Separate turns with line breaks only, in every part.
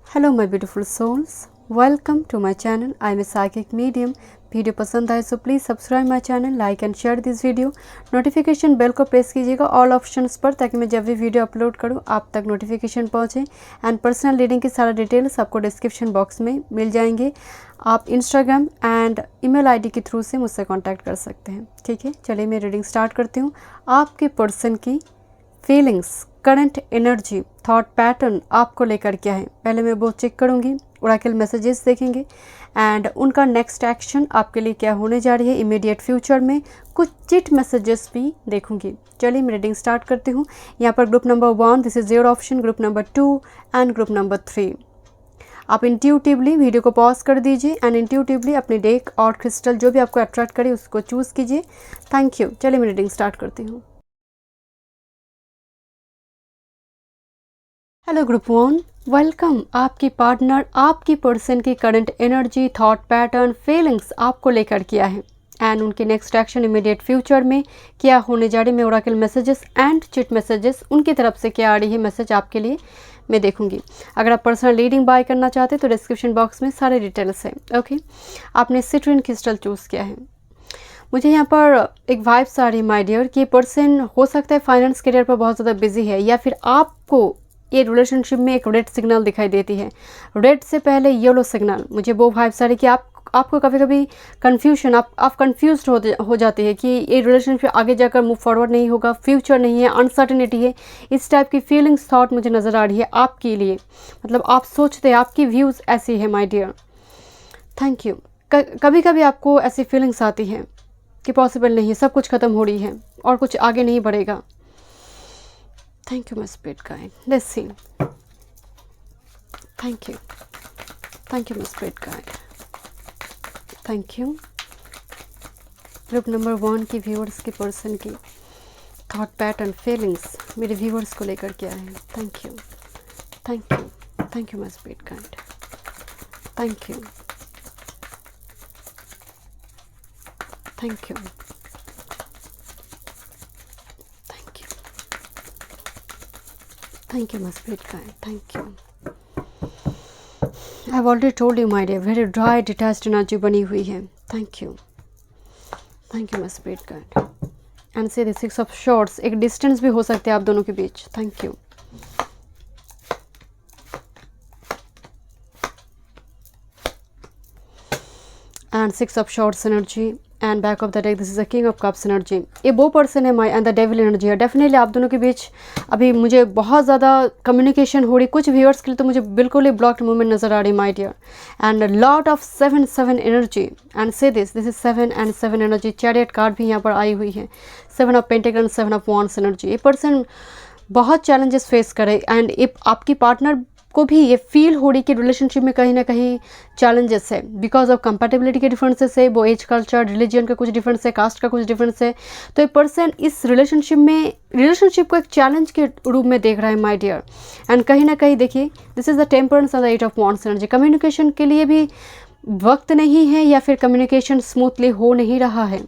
Hello my beautiful souls, welcome to my channel. I am a psychic medium. Video पसंद आए so please subscribe my channel, like and share this video. Notification bell को press कीजिएगा all options पर, ताकि मैं जब भी video upload करूं आप तक नोटिफिकेशन पहुंचे। एंड पर्सनल रीडिंग की सारा डिटेल्स आपको डिस्क्रिप्शन बॉक्स में मिल जाएंगे। आप इंस्टाग्राम एंड ईमेल आईडी के थ्रू से मुझसे कॉन्टैक्ट कर सकते हैं। ठीक है, चलिए मैं रीडिंग स्टार्ट करती हूँ। आपके पर्सन की feelings, current energy, thought pattern आपको लेकर क्या है, पहले मैं वो चेक करूँगी। ओरेकल मैसेजेस देखेंगे एंड उनका नेक्स्ट एक्शन आपके लिए क्या होने जा रही है इमीडिएट फ्यूचर में। कुछ चिट मैसेजेस भी देखूंगी। चलिए मैं रीडिंग स्टार्ट करती हूँ। यहाँ पर group number 1 this is your option, group number 2 and group number 3। आप इंट्यूटिवली वीडियो को पॉज कर दीजिए एंड इंट्यूटिवली अपने डेक और क्रिस्टल जो भी आपको अट्रैक्ट करे उसको चूज़ कीजिए। Thank you. चलिए मैं रीडिंग स्टार्ट करती हूँ। Hello group 1, welcome. आपकी पार्टनर आपकी पर्सन की current energy, thought pattern, feelings आपको लेकर किया है एंड उनके नेक्स्ट एक्शन इमीडिएट फ्यूचर में क्या होने जा रही है। मैं Oracle messages and chit messages उनकी तरफ से क्या आ रही है मैसेज आपके लिए मैं देखूंगी। अगर आप पर्सनल रीडिंग बाय करना चाहते हैं तो डिस्क्रिप्शन बॉक्स में सारे डिटेल्स हैं। ओके, आपने सिट्रिन क्रिस्टल चूज़ किया है। मुझे यहाँ पर एक वाइब्स आ रही है माय डियर कि पर्सन हो सकता है फाइनेंस करियर पर बहुत ज़्यादा बिजी है, या फिर आपको ये रिलेशनशिप में एक रेड सिग्नल दिखाई देती है। रेड से पहले येलो सिग्नल, मुझे वो वाइब्स आ रही है कि आपको कभी कभी कन्फ्यूजन, आप कन्फ्यूज्ड हो जाती है कि ये रिलेशनशिप आगे जाकर मूव फॉरवर्ड नहीं होगा, फ्यूचर नहीं है, अनसर्टेनिटी है। इस टाइप की फीलिंग्स, थॉट मुझे नज़र आ रही है आपके लिए। मतलब आप सोचते हैं, आपकी व्यूज़ ऐसी है माय डियर। Thank you. कभी कभी आपको ऐसी फीलिंग्स आती हैं कि पॉसिबल नहीं है, सब कुछ ख़त्म हो रही है और कुछ आगे नहीं बढ़ेगा। Thank you, my spirit guide. Let's see. Thank you. Thank you, my spirit guide. Thank you. Group number 1 की व्यूअर्स की पर्सन की थॉट पैटर्न, फीलिंग्स मेरे व्यूअर्स को लेकर क्या है। Thank you, thank you, thank you my spirit guide. Thank you, thank you, thank you my spirit guide. Thank you. I have already told you my dear, very dry detached energy बनी हुई है। Thank you, thank you my spirit guide. And से the 6 of swords, एक distance भी हो सकते हैं आप दोनों के बीच। Thank you. And 6 of swords energy and back of the deck this is the king of cups energy. ये वो पर्सन है my and the devil energy है। डेफिनेटली आप दोनों के बीच अभी मुझे बहुत ज़्यादा कम्युनिकेशन हो रही। कुछ व्यूअर्स के लिए तो मुझे बिल्कुल ही ब्लॉक्ड मूवमेंट नज़र आ रही my dear. And lot of 7 energy and से this is 7 and 7 energy. Chariot card भी यहाँ पर आई हुई है। 7 of pentagon, 7 of wands energy. ये पर्सन बहुत चैलेंजेस फेस करे एंड आपकी पार्टनर को भी ये फील हो रही कि रिलेशनशिप में कहीं ना कहीं चैलेंजेस है बिकॉज ऑफ कंपैटिबिलिटी के डिफरेंसेस है, वो एज, कल्चर, रिलीजन का कुछ डिफरेंस है, कास्ट का कुछ डिफरेंस है। तो ये पर्सन इस रिलेशनशिप को एक चैलेंज के रूप में देख रहा है माय डियर। एंड कहीं ना कहीं देखिए this is the temperance and the 8 of wands energy. Communication के लिए भी वक्त नहीं है या फिर कम्युनिकेशन स्मूथली हो नहीं रहा है।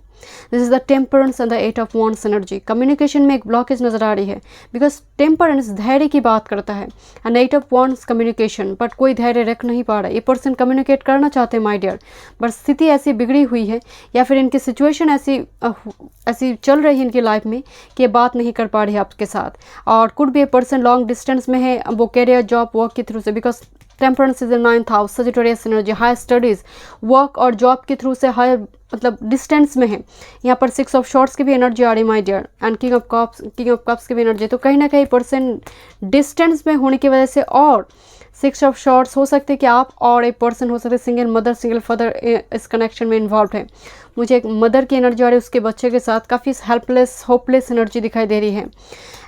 This is the temperance and the 8 of wands energy. Communication में एक ब्लॉकेज नजर आ रही है बिकॉज टेम्परेंस धैर्य की बात करता है and 8 of wands communication, but कोई धैर्य रख नहीं पा रहा है। ये पर्सन कम्युनिकेट करना चाहते हैं माय डियर, बट स्थिति ऐसी बिगड़ी हुई है या फिर इनकी सिचुएशन ऐसी चल रही है इनकी लाइफ में कि ये बात नहीं कर पा रही है आपके साथ। और कुड भी ये पर्सन लॉन्ग डिस्टेंस में है, वो कैरियर, जॉब, वर्क के थ्रू से, because temperance is in 9th house, Sagittarius energy, high studies, work और जॉब के थ्रू से हाई मतलब डिस्टेंस में है। यहाँ पर 6 ऑफ शॉर्ट्स की भी एनर्जी आ रही my dear and king of cups की भी एनर्जी। तो कहीं ना कहीं पर्सन डिस्टेंस में होने की वजह से, और 6 ऑफ शॉर्ट्स हो सकते हैं कि आप और एक पर्सन हो सकते हैं सिंगल मदर, सिंगल फादर इस कनेक्शन में इन्वॉल्व है। मुझे एक मदर की एनर्जी आ रही है, उसके बच्चे के साथ काफ़ी हेल्पलेस, होपलेस एनर्जी दिखाई दे रही है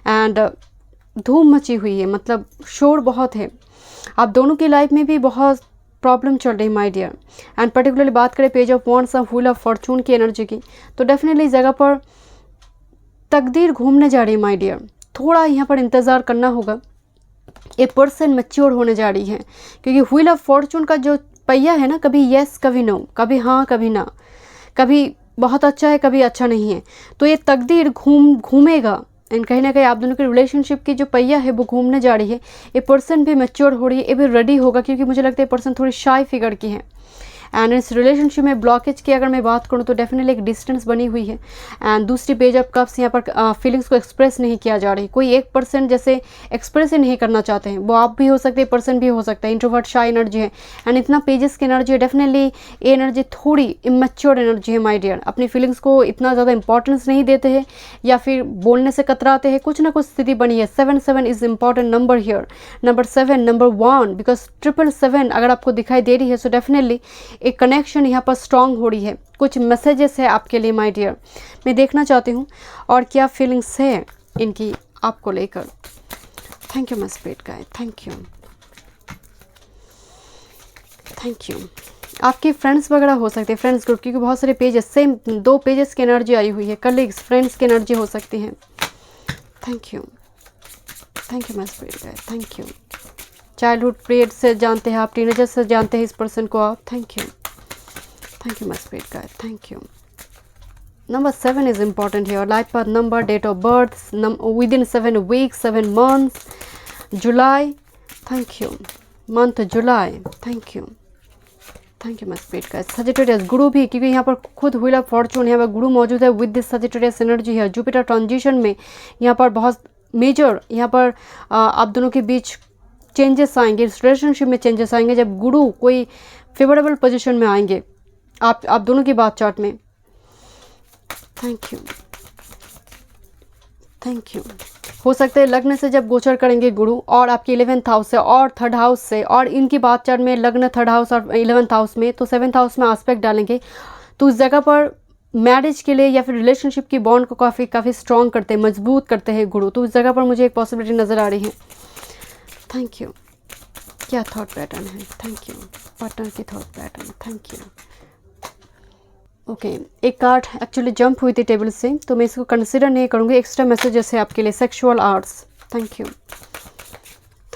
एंड धूम मची हुई है, मतलब शोर बहुत है। आप दोनों की लाइफ में भी बहुत प्रॉब्लम चल रही है माय डियर। एंड पर्टिकुलरली बात करें पेज ऑफ वॉन्ड्स और व्हील ऑफ फॉर्चून की एनर्जी की, तो डेफिनेटली इस जगह पर तकदीर घूमने जा रही है माय डियर। थोड़ा यहाँ पर इंतज़ार करना होगा। ए पर्सन मैच्योर होने जा रही है क्योंकि व्हील ऑफ फॉर्चून का जो पहिया है ना, कभी येस कभी नो, कभी हाँ कभी ना, कभी बहुत अच्छा है कभी अच्छा नहीं है। तो ये तकदीर घूमेगा एंड कहीं ना कहीं आप दोनों के रिलेशनशिप की जो पहिया है वो घूमने जा रही है। ये पर्सन भी मैच्योर हो रही है, ये भी रेडी होगा, क्योंकि मुझे लगता है पर्सन थोड़ी शाय फिगर की है। एंड इस रिलेशनशिप में ब्लॉकेज की अगर मैं बात करूँ तो डेफिनेटली एक डिस्टेंस बनी हुई है। एंड दूसरी पेज ऑफ कप्स, यहाँ पर फीलिंग्स को एक्सप्रेस नहीं किया जा रही। कोई एक पर्सन जैसे एक्सप्रेस ही नहीं करना चाहते हैं, वो आप भी हो सकते हैं, पर्सन भी हो सकता है। इंट्रोवर्ट शाय एनर्जी है एंड इतना पेजेस की एनर्जी है। डेफिनेटली ये एनर्जी थोड़ी इमेच्योर एनर्जी है माय डियर। अपनी फीलिंग्स को इतना ज़्यादा इंपॉर्टेंस नहीं देते हैं या फिर बोलने से कतराते हैं, कुछ ना कुछ स्थिति बनी है। 7 is important number here. Number 7, number 1, because 777 अगर आपको दिखाई दे रही है सो डेफिनेटली एक कनेक्शन यहाँ पर स्ट्रांग हो रही है। कुछ मैसेजेस है आपके लिए माय डियर, मैं देखना चाहती हूँ और क्या फीलिंग्स है इनकी आपको लेकर। Thank you my spirit guide, thank you, thank you. आपके फ्रेंड्स वगैरह हो सकते हैं, फ्रेंड्स ग्रुप, क्योंकि बहुत सारे पेजेस, सेम 2 पेजेस की एनर्जी आई हुई है। कलीग्स, फ्रेंड्स की एनर्जी हो सकती है। Thank you, thank you my spirit guide, thank you. Childhood period से जानते हैं आप, टीनेजर से जानते हैं इस पर्सन को आप। Thank you, thank you my spirit guide, thank you. Number 7 is important here. Life path number, date of birth, within 7 weeks, 7 months, July, thank you, month July, thank you, thank you my spirit guide. Sagittarius, गुरु भी, क्योंकि यहाँ पर खुद wheel of Fortune, यहाँ पर गुरु मौजूद है विद दिस सजिटेरियस एनर्जी है। जुपिटर ट्रांजिशन में यहाँ पर बहुत मेजर, यहाँ पर आप दोनों के बीच चेंजेस आएंगे, इस रिलेशनशिप में चेंजेस आएंगे जब गुरु कोई फेवरेबल पोजीशन में आएंगे आप दोनों की बात चार्ट में। Thank you, thank you. हो सकता है लग्न से जब गोचर करेंगे गुरु और आपके 11th हाउस से और 3rd हाउस से, और इनकी बात चार्ट में लग्न 3rd हाउस और 11th हाउस में, तो 7th हाउस में एस्पेक्ट डालेंगे, तो उस जगह पर मैरिज के लिए या फिर रिलेशनशिप की बॉन्ड को काफ़ी स्ट्रॉन्ग करते हैं, मजबूत करते हैं गुरु। तो उस जगह पर मुझे एक पॉसिबिलिटी नज़र आ रही है। Thank you. क्या थॉट पैटर्न है? Thank you. पार्टनर की thought pattern, thank you. Okay, एक कार्ड एक्चुअली जंप हुई थी टेबल से, तो मैं इसको कंसिडर नहीं करूँगी। एक्स्ट्रा मैसेजेस है आपके लिए। Sexual arts, thank you,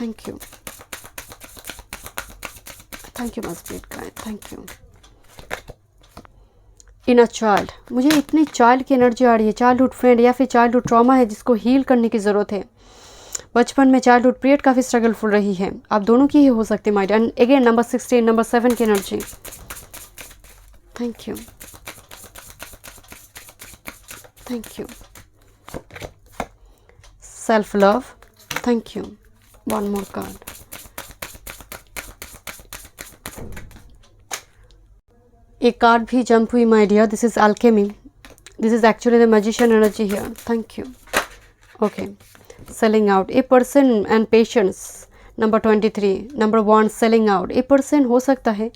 thank you, thank you my spirit guide, thank you. Inner child, मुझे इतनी चाइल्ड की एनर्जी आ रही है। चाइल्डहुड फ्रेंड या फिर चाइल्डहुड ट्रॉमा है जिसको हील करने की ज़रूरत है। बचपन में चाइल्डहुड पीरियड काफ़ी स्ट्रगलफुल रही है, आप दोनों की ही हो सकती है mind. And again number 16, number 7 की energy, thank you, thank you. Self love, thank you. One more card, एक कार्ड भी जंप हुई my dear. This is alchemy, this is actually the magician energy here, thank you. Okay, selling out, a person and patience, number 23, number 1 selling out. A person हो सकता है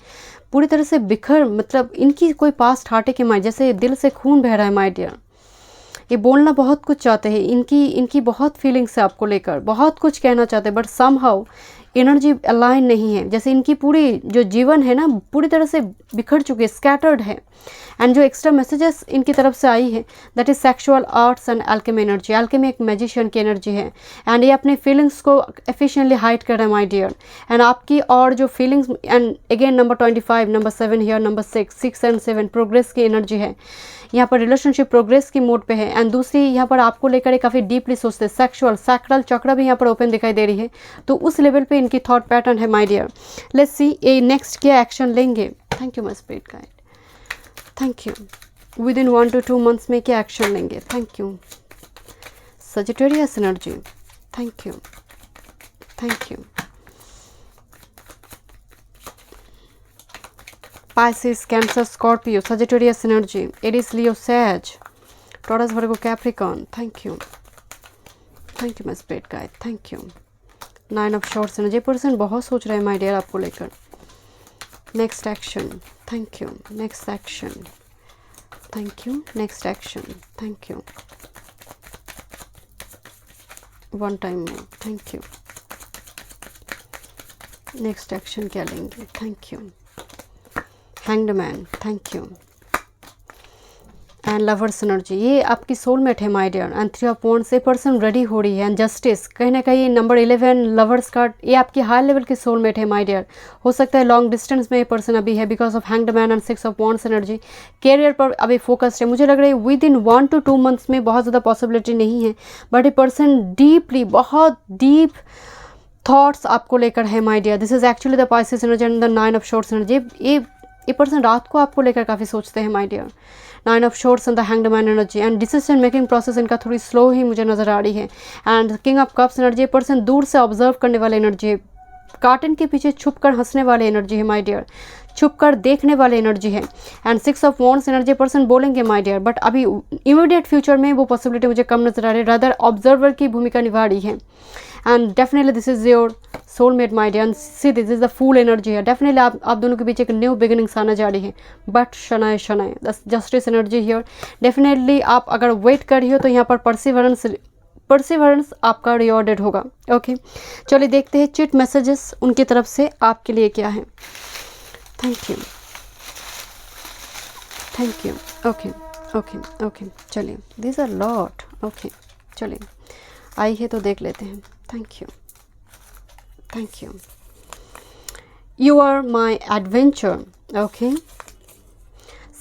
पूरी तरह से बिखर, मतलब इनकी कोई पास्ट हार्टे के माइंड, जैसे दिल से खून बह रहा है माय डियर। ये बोलना बहुत कुछ चाहते हैं, इनकी बहुत फीलिंग्स है आपको लेकर, बहुत कुछ कहना चाहते हैं, बट समहाउ एनर्जी अलाइन नहीं है। जैसे इनकी पूरी जो जीवन है ना पूरी तरह से बिखर चुकी है, स्कैटर्ड है। एंड जो एक्स्ट्रा मैसेजेस इनकी तरफ से आई है that is sexual arts and alchemy energy. Alchemy एक मैजिशियन की एनर्जी है एंड ये अपने फीलिंग्स को एफिशिएंटली हाइड कर रहा है माय डियर। एंड आपकी और जो feelings, and again number 25, number 7 here, number 6 and 7 progress की एनर्जी है। यहाँ पर रिलेशनशिप प्रोग्रेस की मोड पे है। एंड दूसरी यहाँ पर आपको लेकर काफ़ी डीपली सोचते हैं। सेक्सुअल सैक्रल चक्र भी यहाँ पर ओपन दिखाई दे रही है, तो उस लेवल पे इनकी थॉट पैटर्न है माय डियर। लेट्स सी ये नेक्स्ट क्या एक्शन लेंगे। Thank you my spirit guide, thank you. With in 1 to 2 months में क्या एक्शन लेंगे। Thank you. Sagittarius energy, thank you, thank you. Pisces, Cancer, Scorpio, Sagittarius energy, Aries, Leo, Sag, Taurus, Virgo, Capricorn. Thank you. Thank you, my spirit guide. Thank you. 9 of Swords energy. Person बहुत सोच रहे हैं my dear आपको लेकर. Next action. Thank you. Next action. Thank you. Next action. Thank you. One time more. Thank you. Next action क्या लेंगे. Thank you. Hanged Man, thank you. And lovers energy, ये आपकी सोलमेट है my dear. And 3 of wands, ये person ready हो रही है। And justice, कहीं ना कहीं नंबर 11 लवर्स कार्ड, ये आपकी हाई लेवल की सोलमेट है माय डियर। हो सकता है लॉन्ग डिस्टेंस में ये पर्सन अभी है because of hanged man and 6 of wands energy. Career पर अभी फोकस्ड है, मुझे लग रहा है विद इन 1 to 2 मंथ्स में, बहुत ज़्यादा पॉसिबिलिटी नहीं है, बट ये पर्सन डीपली, बहुत डीप थॉट्स आपको लेकर है my dear. This is actually the Pisces energy and the 9 of swords energy. ये पर्सन रात को आपको लेकर काफ़ी सोचते हैं my dear. 9 of swords and the hanged man energy. And decision making process इनका थोड़ी स्लो ही मुझे नज़र आ रही है। And king of cups energy, person दूर से ऑब्जर्व करने वाले एनर्जी है, कार्टन के पीछे छुप कर हंसने वाले एनर्जी है माय डियर, छुप कर देखने वाले एनर्जी है। And 6 of wands energy, person बोलेंगे माय डियर, बट अभी इमीडिएट फ्यूचर में वो पॉसिबिलिटी मुझे कम नजर आ रही है, रदर ऑब्जर्वर की भूमिका निभा रही है। And definitely this is your soulmate my dear. See this is the fool energy है। डेफिनेटली आप दोनों के बीच एक न्यू बिगिनिंग्स आना जा रही है, बट शनाय शनाय जस्टिस एनर्जी हियर। डेफिनेटली आप अगर वेट कर रही हो तो यहाँ पर परसिवरेंस आपका रिवॉर्डेड होगा। ओके, चलिए देखते हैं चिट मैसेजेस उनकी तरफ से आपके लिए क्या है। Thank you, thank you. Okay okay okay, चलिए दिस आर लॉट। ओके, चलिए आई है तो देख लेते हैं। Thank you, thank you. You are my adventure. Okay,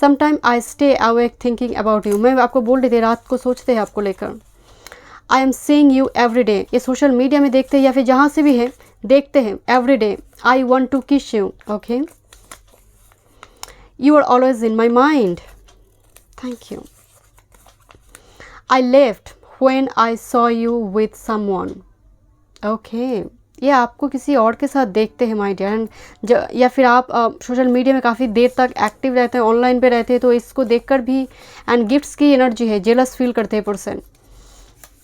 sometime I stay awake thinking about you. मैं आपको बोल रही थी रात को सोचते हैं आपको लेकर। I am seeing you every day, ये सोशल मीडिया में देखते हैं या फिर जहाँ से भी है देखते हैं every day. I want to kiss you. Okay, you are always in my mind. Thank you. I left when I saw you with someone. Okay, ये आपको किसी और के साथ देखते हैं माय डियर। एंड या फिर आप सोशल मीडिया में काफ़ी देर तक एक्टिव रहते हैं, ऑनलाइन पे रहते हैं, तो इसको देखकर भी, एंड गिफ्ट्स की एनर्जी है, जेलस फील करते हैं person.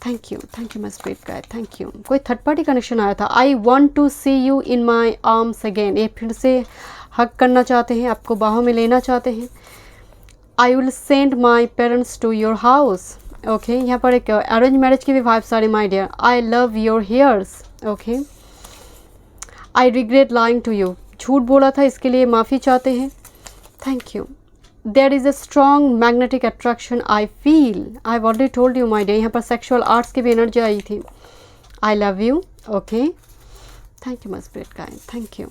Thank you my spirit guide, thank you. कोई थर्ड पार्टी कनेक्शन आया था। I want to see you in my arms again, ये फिर से हक करना चाहते हैं, आपको बाहों में लेना चाहते हैं। I will send my parents to your house. Okay, यहाँ पर एक अरेंज मैरिज की भी वाइब्स आ रही my dear. I love your hairs. Okay, I regret lying to you, झूठ बोला था इसके लिए माफ़ी चाहते हैं। Thank you. There is a strong magnetic attraction I feel. I have already told you my dear, यहाँ पर सेक्सुअल आर्ट्स की भी एनर्जी आई थी। I love you. Okay, thank you my spirit guide, thank you.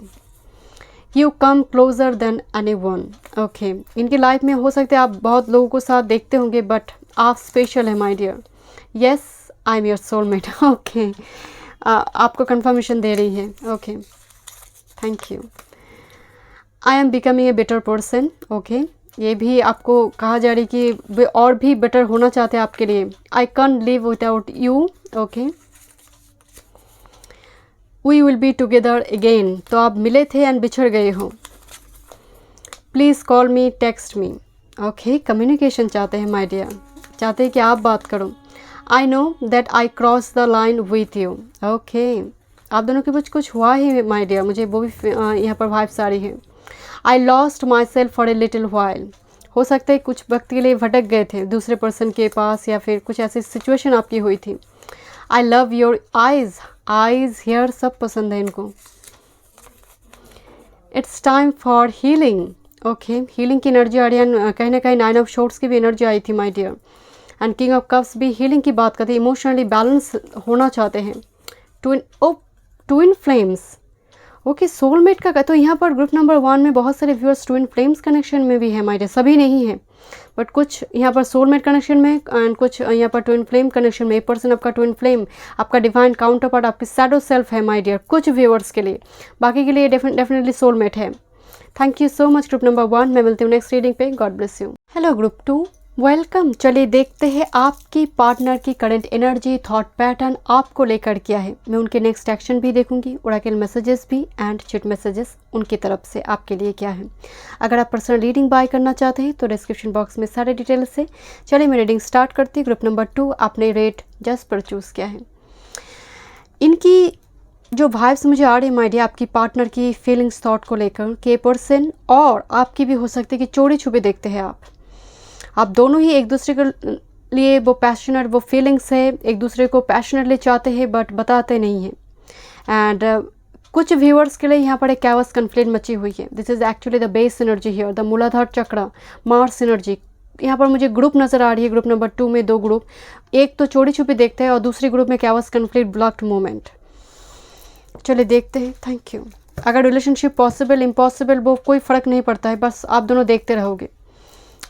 You come closer than anyone. Okay, इनकी life में हो सकता है आप बहुत लोगों को साथ देखते होंगे, बट आप स्पेशल है my dear. Yes, I am your soulmate. Okay, आपको कंफर्मेशन दे रही है। Okay, thank you. I am becoming a better person. Okay, ये भी आपको कहा जा रही है कि वे और भी बेटर होना चाहते हैं आपके लिए। I can live without you. Okay, we will be together again, तो आप मिले थे एंड बिछड़ गए हो। Please call me, text me. Okay, communication चाहते हैं माय डियर, चाहते हैं कि आप बात करो। I know that I cross the line with you. Okay, आप दोनों के बीच कुछ हुआ ही माय डियर, मुझे वो भी यहाँ पर वाइब्स आ रही है। I lost my self for a little while, हो सकता है कुछ वक्त के लिए भटक गए थे दूसरे पर्सन के पास, या फिर कुछ ऐसी सिचुएशन आपकी हुई थी। I love your eyes, eyes hair सब पसंद है इनको। It's time for healing. Okay, healing की एनर्जी आ रही है, कहीं ना कहीं 9 ऑफ शॉर्ट्स की भी एनर्जी आई थी my dear. And king of cups भी हीलिंग की बात करते हैं, इमोशनली बैलेंस होना चाहते हैं। Twin flames. ओके, सोलमेट का तो यहाँ पर ग्रुप नंबर 1 में बहुत सारे व्यूअर्स ट्विन फ्लेम्स कनेक्शन में भी है माय डियर, सभी नहीं है, बट कुछ यहाँ पर सोलमेट कनेक्शन में एंड कुछ यहाँ पर ट्विन फ्लेम कनेक्शन में। एक पर्सन आपका ट्विन फ्लेम, आपका डिवाइन काउंटर पार्ट, आपकी शैडो सेल्फ है माय डियर, कुछ व्यूअर्स के लिए, बाकी के लिए डेफिनेटली सोलमेट है। Thank you so much group number 1। मैं मिलती हूँ नेक्स्ट रीडिंग पे। God bless you. Hello group 2, welcome. चलिए देखते हैं आपकी पार्टनर की करंट एनर्जी, थॉट पैटर्न आपको लेकर क्या है। मैं उनके नेक्स्ट एक्शन भी देखूंगी, ओरेकल मैसेजेस भी एंड चिट मैसेजेस उनकी तरफ से आपके लिए क्या है। अगर आप पर्सनल रीडिंग बाय करना चाहते हैं तो डिस्क्रिप्शन बॉक्स में सारे डिटेल्स है। चलिए मैं रीडिंग स्टार्ट करती हूँ। ग्रुप नंबर 2, आपने रेट जस्ट पर चूज़ किया है। इनकी जो वाइब्स मुझे आ रही है माय डियर, आपकी पार्टनर की फीलिंग्स थॉट को लेकर के पर्सन और आपकी भी हो सकती है कि चोरी छुपे देखते हैं आप दोनों ही एक दूसरे के लिए वो पैशनेट, वो फीलिंग्स है, एक दूसरे को पैशनेटली चाहते हैं बट बताते नहीं हैं। एंड कुछ व्यूअर्स के लिए यहाँ पर एक कैवस कन्फ्लिक्ट मची हुई है। This is actually the base energy here, the मूलाधार चक्र, मार्स एनर्जी। यहाँ पर मुझे ग्रुप नज़र आ रही है, ग्रुप नंबर 2 में 2 ग्रुप, एक तो चोरी छुपी देखते हैं और दूसरी ग्रुप में कैवस कन्फ्लिक्ट ब्लॉक्ड मोमेंट। चलिए देखते हैं। Thank you. अगर रिलेशनशिप पॉसिबल इम्पॉसिबल वो कोई फ़र्क नहीं पड़ता है, बस आप दोनों देखते रहोगे।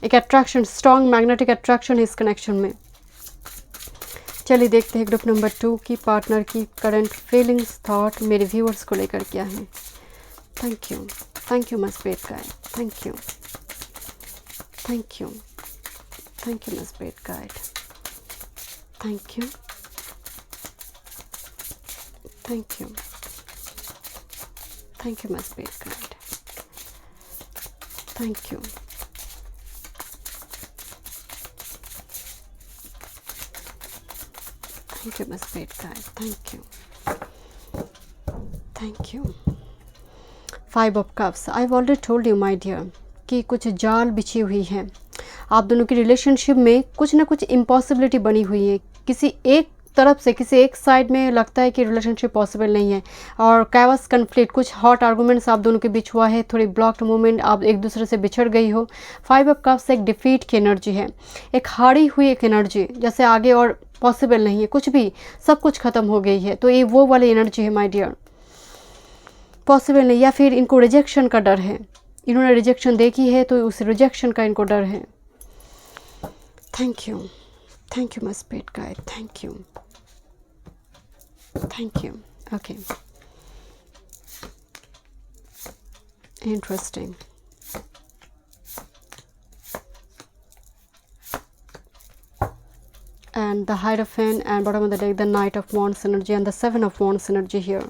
एक अट्रैक्शन, स्ट्रॉन्ग मैग्नेटिक अट्रैक्शन है इस कनेक्शन में। चलिए देखते हैं ग्रुप नंबर 2 की पार्टनर की करंट फीलिंग्स थॉट मेरे व्यूअर्स को लेकर क्या है। Thank you, thank you my spirit guide, thank you, thank you, thank you my spirit guide, thank you, thank you, thank you my spirit guide, thank you, thank you my spirit guide, thank you, thank you। 5 of cups, I've already told you my dear कि कुछ जाल बिछी हुई है आप दोनों की relationship में, कुछ ना कुछ इम्पॉसिबिलिटी बनी हुई है। किसी एक तरफ से, किसी एक साइड में लगता है कि रिलेशनशिप पॉसिबल नहीं है, और कैवस कन्फ्लिक्ट, कुछ हॉट आर्गूमेंट्स आप दोनों के बीच हुआ है, थोड़ी ब्लॉक्ड मोमेंट, आप एक दूसरे से बिछड़ गई हो। 5 ऑफ कप्स एक डिफीट की एनर्जी है, एक हारी हुई एक एनर्जी, जैसे आगे और पॉसिबल नहीं है कुछ भी, सब कुछ ख़त्म हो गई है। तो ये वो वाली एनर्जी है माय डियर, पॉसिबल नहीं, या फिर इनको रिजेक्शन का डर है, इन्होंने रिजेक्शन देखी है तो उस रिजेक्शन का इनको डर है। Thank you, thank you my spirit guide, thank you, thank you. Okay, interesting. And the Hierophant, and bottom of the deck the Knight of Wands energy and the 7 of Wands energy here.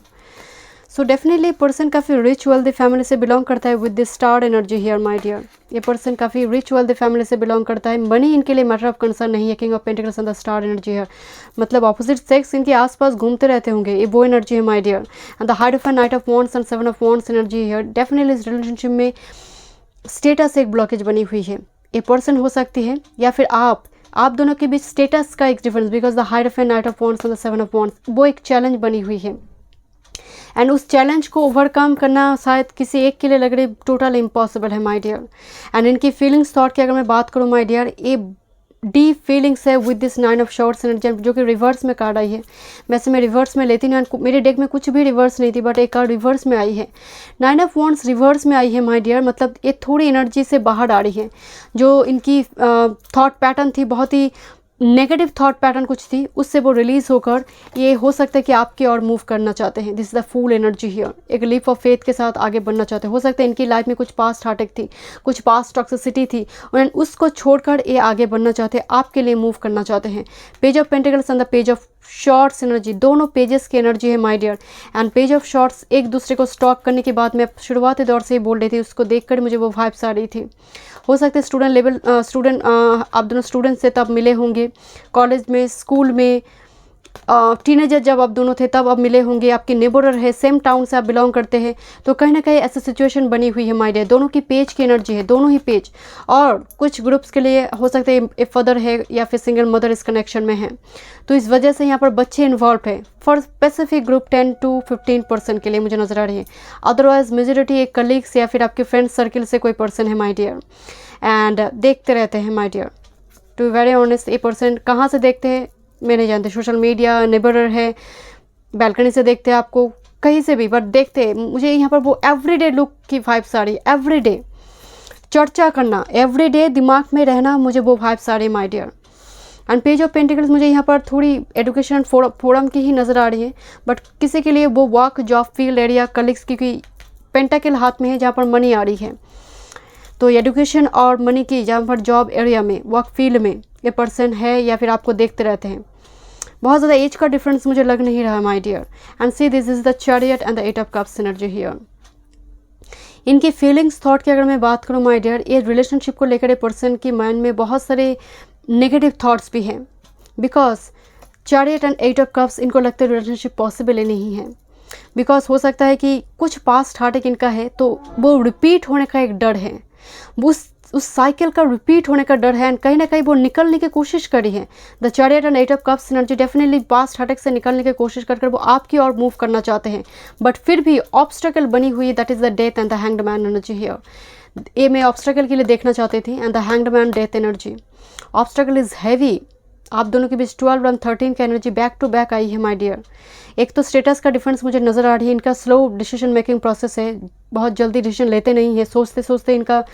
So definitely person काफ़ी rich wealthy family से belong करता है with this star energy here my dear. ये person काफ़ी rich wealthy family से belong करता है, money इनके लिए मैटर ऑफ कंसर्न नहीं है। King of pentacles and the star energy here, मतलब ऑपोजिट सेक्स इनके आसपास घूमते रहते होंगे, ये वो एनर्जी है my dear. And the hierophant, knight of wands and 7 of wands energy here. Definitely इस रिलेशनशिप में स्टेटस एक ब्लॉकेज बनी हुई है। ये पर्सन हो सकती है या फिर आप दोनों के बीच स्टेटस का एक difference, because the hierophant, knight of wands and the 7 of wands, वो एक चैलेंज बनी हुई है। एंड उस चैलेंज को ओवरकम करना शायद किसी एक के लिए लग रही टोटल इम्पॉसिबल है माय डियर। एंड इनकी फीलिंग्स थॉट की अगर मैं बात करूँ माय डियर, ये डीप फीलिंग्स है with this 9 of swords energy, जो कि रिवर्स में कार्ड आई है। वैसे मैं रिवर्स में लेती नहीं, मेरे डेक में कुछ भी रिवर्स नहीं थी, बट एक कार्ड रिवर्स में आई है। 9 ऑफ वॉन्ड्स रिवर्स में आई है माय डियर, मतलब ये थोड़ी एनर्जी से बाहर आ रही है। जो इनकी थॉट पैटर्न थी, बहुत ही नेगेटिव थॉट पैटर्न कुछ थी, उससे वो रिलीज़ होकर ये हो सकता है कि आपकी ओर मूव करना चाहते हैं। This is the fool energy here, एक लीप ऑफ फेथ के साथ आगे बढ़ना चाहते हैं। हो सकता है इनकी लाइफ में कुछ पास्ट हार्टेक थी, कुछ पास्ट टॉक्सिसिटी थी, और उसको छोड़कर ये आगे बढ़ना चाहते हैं, आपके लिए मूव करना चाहते हैं। Page of pentacles and the page of swords energy, दोनों पेजेस की एनर्जी है my dear. And page of swords एक दूसरे को स्टॉक करने के बाद, मैं शुरुआती दौर से ही बोल रही थी, उसको देखकर मुझे वो वाइब्स आ रही थी। हो सकता है स्टूडेंट लेवल, आप दोनों स्टूडेंट से तब मिले होंगे, कॉलेज में, स्कूल में, टीनेजर जब आप दोनों थे तब आप मिले होंगे, आपके नेबरर है, सेम टाउन से आप बिलोंग करते हैं, तो कहीं ना कहीं ऐसी सिचुएशन बनी हुई है माय डियर। दोनों की पेज की एनर्जी है, दोनों ही पेज। और कुछ ग्रुप्स के लिए हो सकता है ए फादर है या फिर सिंगल मदर इस कनेक्शन में है, तो इस वजह से यहाँ पर बच्चे इन्वॉल्व है। फॉर स्पेसिफिक ग्रुप 10 to 15% के लिए मुझे नजर आ रही है, अदरवाइज मेजोरिटी एक कलीग्स या फिर आपके फ्रेंड सर्किल से कोई पर्सन है माय डियर। एंड देखते रहते हैं my dear, to very honest. ये पर्सन कहाँ से देखते हैं मैं नहीं जानते, सोशल मीडिया, नेबरर है, बैल्कनी से देखते हैं आपको, कहीं से भी, बट देखते हैं। मुझे यहाँ पर वो एवरीडे लुक की वाइब्स आ रही है, एवरीडे चर्चा करना, एवरीडे दिमाग में रहना, मुझे वो वाइब्स आ रही है my dear. And page of pentacles मुझे यहाँ पर थोड़ी एजुकेशन फोरम की ही नज़र आ रही है, बट किसी के लिए वो work, job, field area, colleagues, क्योंकि पेंटाकिल हाथ में है जहाँ पर मनी आ रही है, तो एजुकेशन और मनी की जहाँ पर जॉब एरिया में, वर्क फील्ड में ये पर्सन है, या फिर आपको देखते रहते हैं। बहुत ज़्यादा एज का डिफरेंस मुझे लग नहीं रहा my dear. And see this is the chariot and the 8 of cups energy here. इनकी फीलिंग्स थॉट की अगर मैं बात करूँ माय डियर, ये रिलेशनशिप को लेकर पर्सन की माइंड में बहुत सारे नेगेटिव थॉट्स भी हैं, because chariot and 8 of cups, इनको लगता है रिलेशनशिप पॉसिबल ही नहीं है। बिकॉज हो सकता है कि कुछ पास्ट हार्टेक इनका है, तो वो रिपीट होने का एक डर है, उस साइकिल का रिपीट होने का डर है, एंड कहीं ना कहीं वो निकलने की कोशिश करी है। The chariot and 8 of cups energy definitely past Heartect से निकलने की कोशिश कर वो आपकी ओर मूव करना चाहते हैं, बट फिर भी ऑब्स्टेकल बनी हुई है, that is the death and the hanged man energy here. ये मैं ऑब्स्टेकल के लिए देखना चाहती थी। And the hanged man, death energy. Obstacle is heavy, आप दोनों के बीच 12 और 13 का एनर्जी बैक टू बैक आई है माय डियर। एक तो स्टेटस का डिफरेंस मुझे नज़र आ रही है, इनका स्लो डिसीजन मेकिंग प्रोसेस है, बहुत जल्दी डिसीजन लेते नहीं है, सोचते सोचते इनका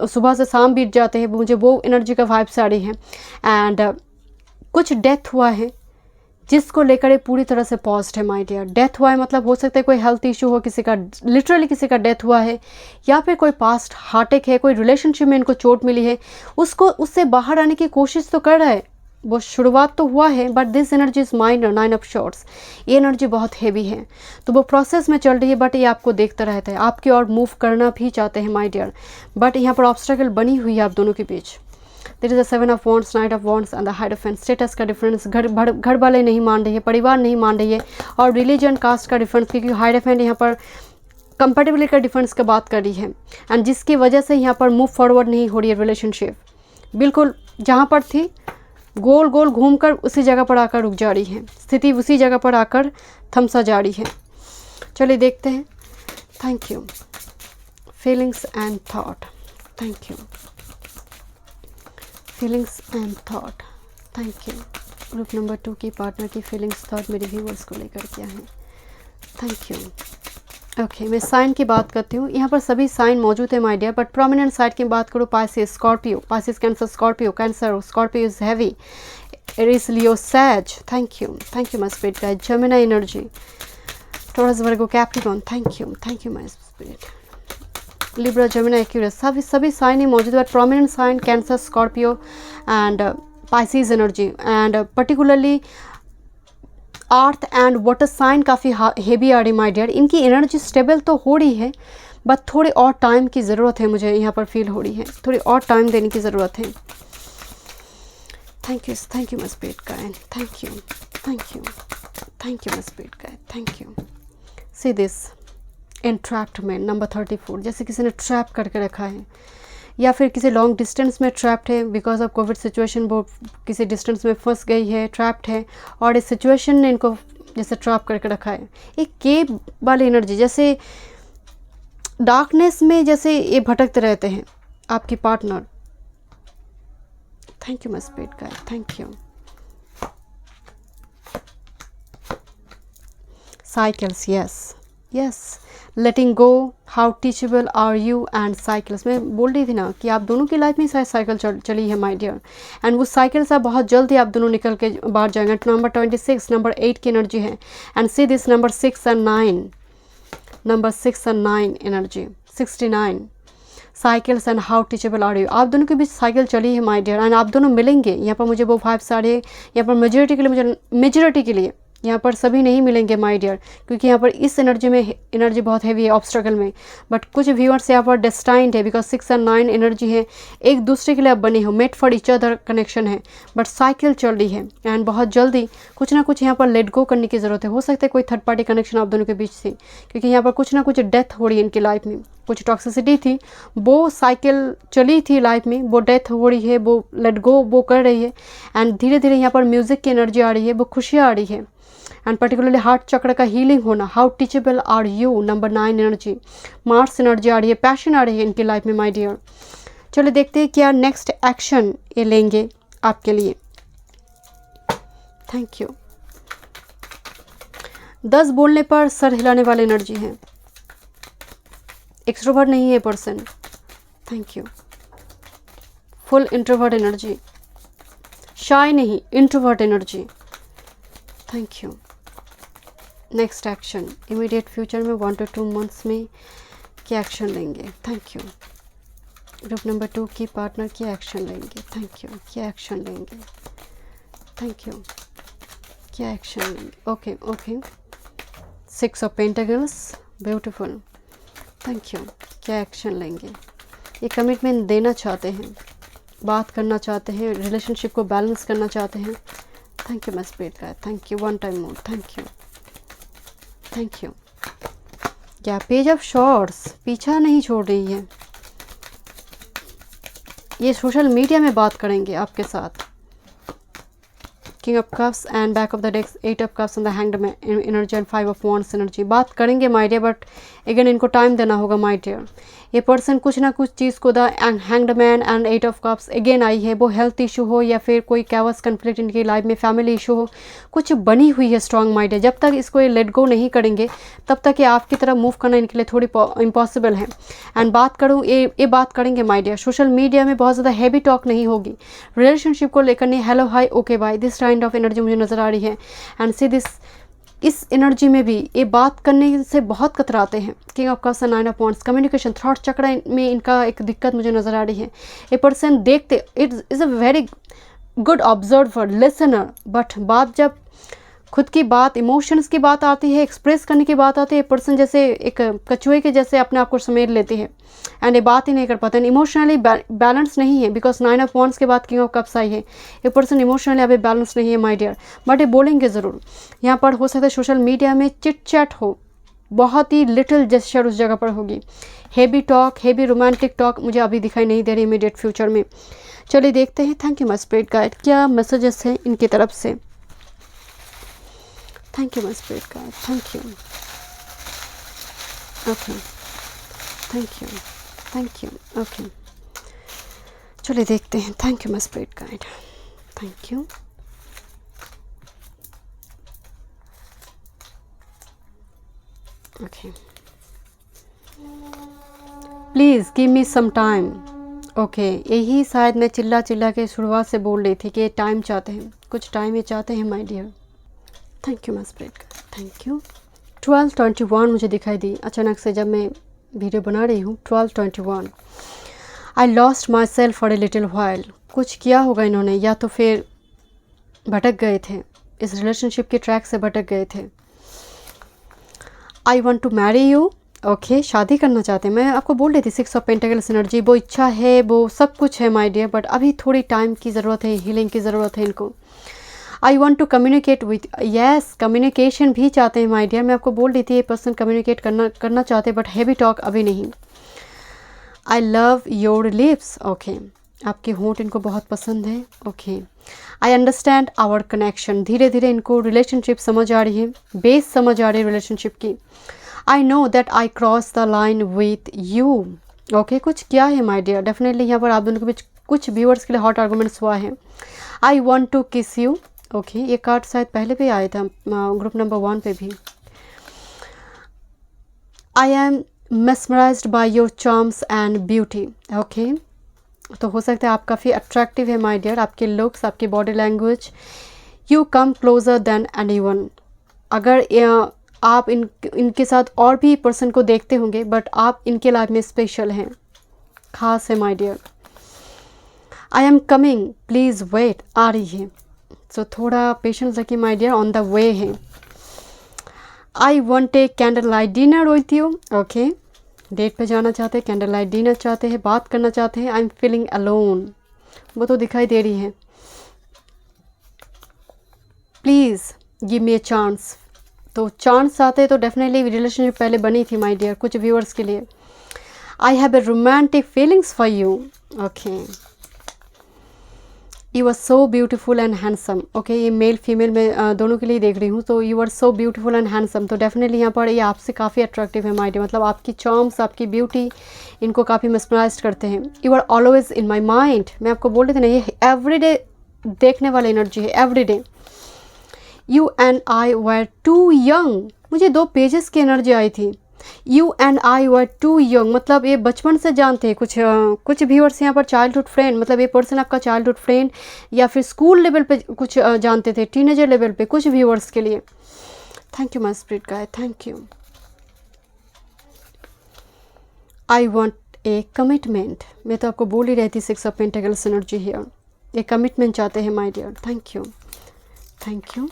सुबह से शाम बीत जाते हैं, मुझे वो एनर्जी का वाइब्स आ रही है। एंड कुछ डेथ हुआ है जिसको लेकर ये पूरी तरह से पॉज्ड है माय डियर। डेथ हुआ है मतलब हो सकता है कोई हेल्थ इशू हो, किसी का लिटरली किसी का डेथ हुआ है, या फिर कोई पास्ट हार्ट है, कोई रिलेशनशिप में इनको चोट मिली है, उसको उससे बाहर आने की कोशिश तो कर रहा है, वो शुरुआत तो हुआ है, but this energy is minor, 9 of shorts. ये एनर्जी बहुत हैवी है, तो वो प्रोसेस में चल रही है, बट ये आपको देखता रहता है, आपकी ओर मूव करना भी चाहते हैं माय डियर, बट यहाँ पर ऑब्स्टेकल बनी हुई है आप दोनों के बीच। There is a 7 of wands, 9 of wands and the hierophant. Status का डिफरेंस, घर वाले नहीं मान रही है, परिवार नहीं मान रही है, और रिलीजन कास्ट का डिफरेंस, क्योंकि हाइरोफेंट यहाँ पर कंपेटेबिलिटी का डिफरेंस का बात कर रही है, एंड जिसकी वजह से यहाँ पर मूव फॉरवर्ड नहीं हो रही है रिलेशनशिप, बिल्कुल जहाँ पर थी गोल गोल घूमकर उसी जगह पर आकर रुक जा रही है, स्थिति उसी जगह पर आकर थमसा जा रही है। चलिए देखते हैं। Thank you. Feelings and thought, thank you. Feelings and thought, thank you. Group number 2 की पार्टनर की फीलिंग्स थॉट मेरे व्यूअर्स को लेकर क्या है, थैंक यू। ओके, मैं साइन की बात करती हूँ। यहाँ पर सभी साइन मौजूद है my dear, but prominent side की बात करूँ, Pisces, Scorpio, Pisces, Cancer, Scorpio, Cancer, Scorpio is heavy, Aries, Leo, Sag, thank you my spirit guide. Gemini energy, Taurus, Virgo, Capricorn, thank you my spirit. Libra, Gemini, Aquarius, सभी sign ही मौजूद है, but prominent sign Cancer, Scorpio and Pisces energy, and particularly earth and water sign काफ़ी heavy आ रही my dear. इनकी energy stable तो हो रही है, बट थोड़ी और टाइम की ज़रूरत है, मुझे यहाँ पर फील हो रही है, थोड़ी और टाइम देने की ज़रूरत है। Thank you my spirit guide, thank you my spirit guide, thank you. See this entrapment, number 34, जैसे किसी ने ट्रैप करके रखा है, या फिर किसी लॉन्ग डिस्टेंस में ट्रैप्ड है बिकॉज ऑफ कोविड सिचुएशन, वो किसी डिस्टेंस में फंस गई है, ट्रैप्ड है, और इस सिचुएशन ने इनको जैसे ट्रैप करके रखा है। एक केव वाली एनर्जी, जैसे डार्कनेस में जैसे ये भटकते रहते हैं आपकी partner. Thank you my spirit guide, thank you. Cycles, yes, letting go, how teachable are you and cycles. मैं बोल रही थी ना कि आप दोनों की लाइफ में शायद साइकिल चली है माय डियर, एंड वो साइकिल से बहुत जल्द ही आप दोनों निकल के बाहर जाएंगे। नंबर 26, नंबर 8 की एनर्जी है, and see this number 6 and 9 energy, 69 cycles and how teachable are you. आप दोनों के बीच साइकिल चली है माय डियर, एंड आप दोनों मिलेंगे। यहाँ पर मुझे वो वाइब्स आ रही है, यहाँ पर मेजॉरिटी के लिए यहाँ पर सभी नहीं मिलेंगे माय डियर, क्योंकि यहाँ पर इस एनर्जी में एनर्जी बहुत हैवी है ऑब्स्टेकल में, बट कुछ व्यूअर्स यहाँ पर डेस्टाइंड है, बिकॉज 6 and 9 एनर्जी है, एक दूसरे के लिए आप बने हो, made for each other connection है, बट साइकिल चल रही है, एंड बहुत जल्दी कुछ ना कुछ यहाँ पर लेट गो करने की ज़रूरत है। हो सकता है कोई थर्ड पार्टी कनेक्शन आप दोनों के बीच से, क्योंकि यहाँ पर कुछ ना कुछ डेथ हो रही है इनकी लाइफ में, कुछ टॉक्सिसिटी थी, वो साइकिल चली थी लाइफ में, वो डेथ हो रही है, वो लेट गो वो कर रही है, एंड धीरे धीरे यहाँ पर म्यूज़िक की एनर्जी आ रही है, वो खुशियाँ आ रही है, एंड पर्टिकुलरली हार्ट चक्र का हीलिंग होना। How teachable are you, number 9 energy, Mars energy आ रही है, पैशन आ रही है इनकी लाइफ में माय डियर। चलिए देखते हैं क्या नेक्स्ट एक्शन ये लेंगे आपके लिए। Thank you. 10 बोलने पर सर हिलाने वाली एनर्जी है, एक्सट्रोवर्ट नहीं है person. Thank you. Full introvert energy, shy नहीं, introvert energy. Thank you. Next action, immediate future में 1 to 2 मंथ्स में क्या एक्शन लेंगे। Thank you. ग्रुप नंबर 2 की पार्टनर क्या एक्शन लेंगे। Thank you. क्या एक्शन लेंगे। Thank you. क्या एक्शन लेंगे। Okay 6 of Pentacles, beautiful. Thank you. क्या एक्शन लेंगे। ये कमिटमेंट देना चाहते हैं, बात करना चाहते हैं, रिलेशनशिप को बैलेंस करना चाहते हैं। Thank you my spirit guide, thank you. 1 time more, thank you. क्या पेज ऑफ शॉर्ट्स पीछा नहीं छोड़ रही है, ये सोशल मीडिया में बात करेंगे आपके साथ। King of cups and back of the decks 8 of Cups and the hanged man energy and 5 of Wands energy. बात करेंगे माय डियर, बट अगेन इनको टाइम देना होगा माय डियर। ये पर्सन कुछ ना कुछ चीज़ को, the hanged man and 8 of cups again I है, वो हेल्थ इशू हो या फिर कोई कैवस कन्फ्लिक्ट इनकी लाइफ में, फैमिली इशू हो, कुछ बनी हुई है स्ट्रॉन्ग माइंड है। जब तक इसको ये लेट गो नहीं करेंगे तब तक ये आपकी तरफ मूव करना इनके लिए थोड़ी इम्पॉसिबल है। एंड बात करूँ, ये बात करेंगे माय डियर, सोशल मीडिया में बहुत ज़्यादा हैवी टॉक नहीं होगी, रिलेशनशिप को लेकर नहीं, hello hi okay bye, this kind of energy मुझे नज़र आ रही है। एंड सी दिस, इस एनर्जी में भी ये बात करने से बहुत कतराते हैं। King of cups, 9 of wands, communication, thought चक्र में इनका एक दिक्कत मुझे नज़र आ रही है। ये पर्सन देखते, it is a very good observer, listener, but बात जब खुद की बात, इमोशंस की बात आती है, एक्सप्रेस करने की बात आती है, पर्सन जैसे एक कछुए के जैसे अपने आप को समेट लेती है एंड ये बात ही नहीं कर पाते हैं, इमोशनली बैलेंस नहीं है। बिकॉज 9 ऑफ वांड्स के बाद किंग ऑफ कप्स आई है, ये पर्सन इमोशनली अभी बैलेंस नहीं है माय डियर, बट ये बोलेंगे ज़रूर। यहाँ पर हो सकता है सोशल मीडिया में चिट चैट हो, बहुत ही लिटिल जेस्चर उस जगह पर होगी। Heavy talk, heavy romantic talk मुझे अभी दिखाई नहीं दे रही इमीडिएट फ्यूचर में। चलिए देखते हैं, thank you my spirit guide, क्या मैसेजेस हैं इनकी तरफ से। Thank you my spirit guide, thank you, okay, thank you, thank you, okay. चलिए देखते हैं, thank you my spirit guide, thank you. Okay, please give me some time. Okay, यही शायद मैं चिल्ला चिल्ला के शुरुआत से बोल रही थी कि ये टाइम चाहते हैं, कुछ टाइम ये चाहते हैं my dear. Thank you my spirit, thank you. 12:21 मुझे दिखाई दी अचानक से जब मैं वीडियो बना रही हूँ। 12:21, I lost my self for a little while. कुछ किया होगा इन्होंने, या तो फिर भटक गए थे, इस रिलेशनशिप के ट्रैक से भटक गए थे। I want to marry you. Okay, शादी करना चाहते हैं। मैं आपको बोल रही थी 6 ऑफ पेंटिकल्स एनर्जी, वो इच्छा है, वो सब कुछ है माय डियर, बट अभी थोड़ी टाइम की ज़रूरत है, हीलिंग की ज़रूरत है इनको। I want to communicate with, yes communication भी चाहते हैं माय डियर। मैं आपको बोल रही थी ये पर्सन कम्युनिकेट करना चाहते हैं, बट हैवी टॉक अभी नहीं। I love your lips. Okay, आपके होंठ इनको बहुत पसंद है। Okay, I understand our connection. धीरे धीरे इनको रिलेशनशिप समझ आ रही है, बेस समझ आ रही है रिलेशनशिप की। I know that I cross the line with you. Okay, कुछ क्या है माय डियर, डेफिनेटली यहाँ पर आप दोनों के बीच कुछ व्यूअर्स के लिए हॉट आर्गूमेंट्स हुआ है। I want to kiss you. Okay, ये कार्ड शायद पहले भी आया था ग्रुप नंबर 1 पे भी। I am mesmerized by your charms and beauty। Okay, तो हो सकता है आप काफ़ी अट्रैक्टिव है माय डियर, आपके लुक्स, आपकी body language. You come closer than anyone. अगर आप इनके साथ और भी पर्सन को देखते होंगे, बट आप इनके लाइफ में स्पेशल हैं, खास है my dear. I am coming, please wait, आ रही है, सो थोड़ा पेशेंस रखिए my dear, on the way है। I want a candle light dinner with you. Okay, date पे जाना चाहते हैं, कैंडल लाइट डिनर चाहते हैं, बात करना चाहते हैं। आई एम फीलिंग अलोन, वो तो दिखाई दे रही है। Please give me a chance. तो चांस आते तो डेफिनेटली रिलेशनशिप पहले बनी थी माय डियर, कुछ व्यूअर्स के लिए। I have a romantic feelings for you. Okay, you are so beautiful and handsome. Okay, ये मेल फीमेल में दोनों के लिए देख रही हूँ, तो you are so beautiful and handsome. तो डेफिनेटली यहाँ पर ये आपसे काफ़ी अट्रैक्टिव है माय डियर, मतलब आपकी चार्म्स, आपकी ब्यूटी इनको काफ़ी मेस्मराइज करते हैं। You are always in my mind. मैं आपको बोल रही थी ना, ये एवरीडे देखने वाली एनर्जी है, everyday. You and I were too young, मुझे 2 पेजेस की एनर्जी आई थी। You and I were too young, मतलब ये बचपन से जानते हैं। कुछ व्यूअर्स यहाँ पर चाइल्डहुड फ्रेंड, मतलब ये पर्सन आपका चाइल्डहुड फ्रेंड या फिर स्कूल लेवल पे कुछ जानते थे, टीनेजर लेवल पे कुछ व्यूअर्स के लिए। Thank you my spirit guide, thank you. I want a commitment, मैं तो आपको बोल ही रहती 6 ऑफ पेंटिकल्स एनर्जी हियर। ये कमिटमेंट चाहते हैं my dear. Thank you, thank you.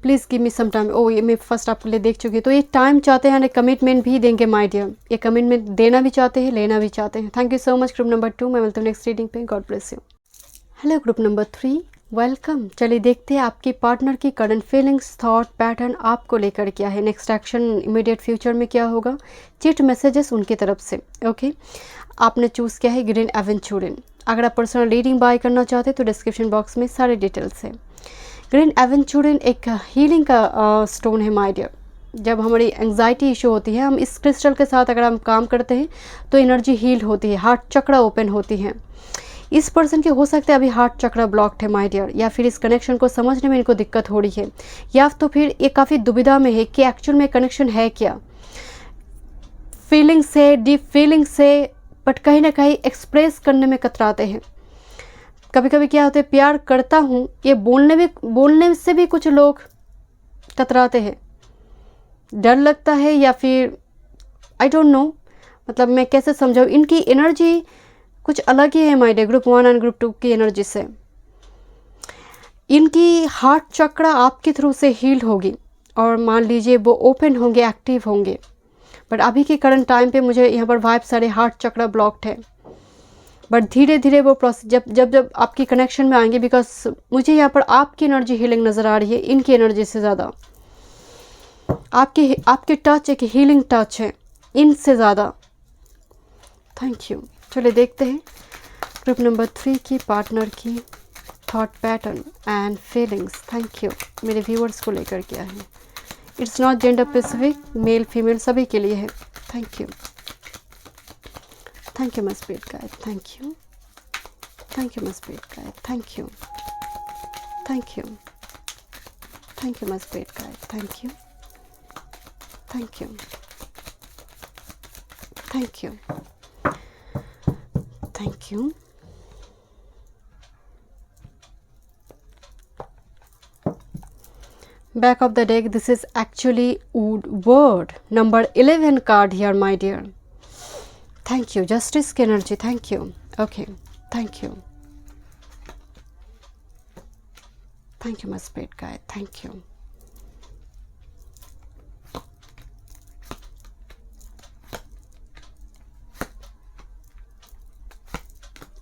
Please give me some time. Oh, ये मैं फर्स्ट आपके लिए देख चुकी हूँ। तो ये टाइम चाहते हैं, कमिटमेंट भी देंगे माय डियर। ये कमिटमेंट देना भी चाहते हैं, लेना भी चाहते हैं। Thank you so much group number 2। मैं मिलता हूँ नेक्स्ट रीडिंग पे। God bless you. Hello group number 3, welcome. चलिए देखते हैं आपकी पार्टनर की करंट फीलिंग्स, थॉट पैटर्न आपको लेकर क्या है, नेक्स्ट एक्शन इमीडिएट फ्यूचर में क्या होगा, चिट मैसेजेस उनकी तरफ से। ओके, आपने चूज़ किया है ग्रीन एवेंचुरिन। अगर आप पर्सनल रीडिंग बाय करना चाहते हैं तो डिस्क्रिप्शन बॉक्स में सारे डिटेल्स है। ग्रीन एवेंचुरिन एक हीलिंग का स्टोन है माय डियर। जब हमारी एंग्जाइटी इशू होती है, हम इस क्रिस्टल के साथ अगर हम काम करते हैं तो एनर्जी हील होती है, हार्ट चक्र ओपन होती है। इस पर्सन के हो सकता है अभी हार्ट चक्र ब्लॉक्ड है माय डियर, या फिर इस कनेक्शन को समझने में इनको दिक्कत हो रही है, या तो फिर ये काफ़ी दुविधा में है कि एक्चुअल में कनेक्शन है क्या। फीलिंग से, डीप फीलिंग से, बट कहीं ना कहीं एक्सप्रेस करने में कतराते हैं। कभी कभी क्या होता है, प्यार करता हूँ ये बोलने से भी कुछ लोग कतराते हैं, डर लगता है, या फिर आई डोंट नो, मतलब मैं कैसे समझाऊँ। इनकी एनर्जी कुछ अलग ही है my dear, group 1 and group 2 की एनर्जी से। इनकी हार्ट चक्र आपके थ्रू से हील होगी और मान लीजिए वो ओपन होंगे, एक्टिव होंगे। बट अभी के करंट टाइम पे मुझे यहाँ पर वाइब सारे हार्ट चक्र ब्लॉक्ड है। बट धीरे धीरे वो प्रोसेस जब आपकी कनेक्शन में आएंगे, बिकॉज मुझे यहाँ पर आपकी एनर्जी हीलिंग नज़र आ रही है इनकी एनर्जी से ज़्यादा। आपके टच एक हीलिंग टच है इनसे ज़्यादा। Thank you. चलिए देखते हैं ग्रुप नंबर 3 की पार्टनर की thought pattern and feelings. Thank you. मेरे व्यूअर्स को लेकर क्या है, it's not gender specific, male female सभी के लिए है। Thank you. Thank you my spirit guide. Thank you. Thank you my spirit guide. Thank you. Thank you. Thank you my spirit guide. Thank you. Thank you. Thank you. Thank you. Back of the deck, this is actually Woodward, number 11 card here, my dear. Thank you. Justice की energy. Thank you. Okay. Thank you. Thank you, my spirit guide. Thank you.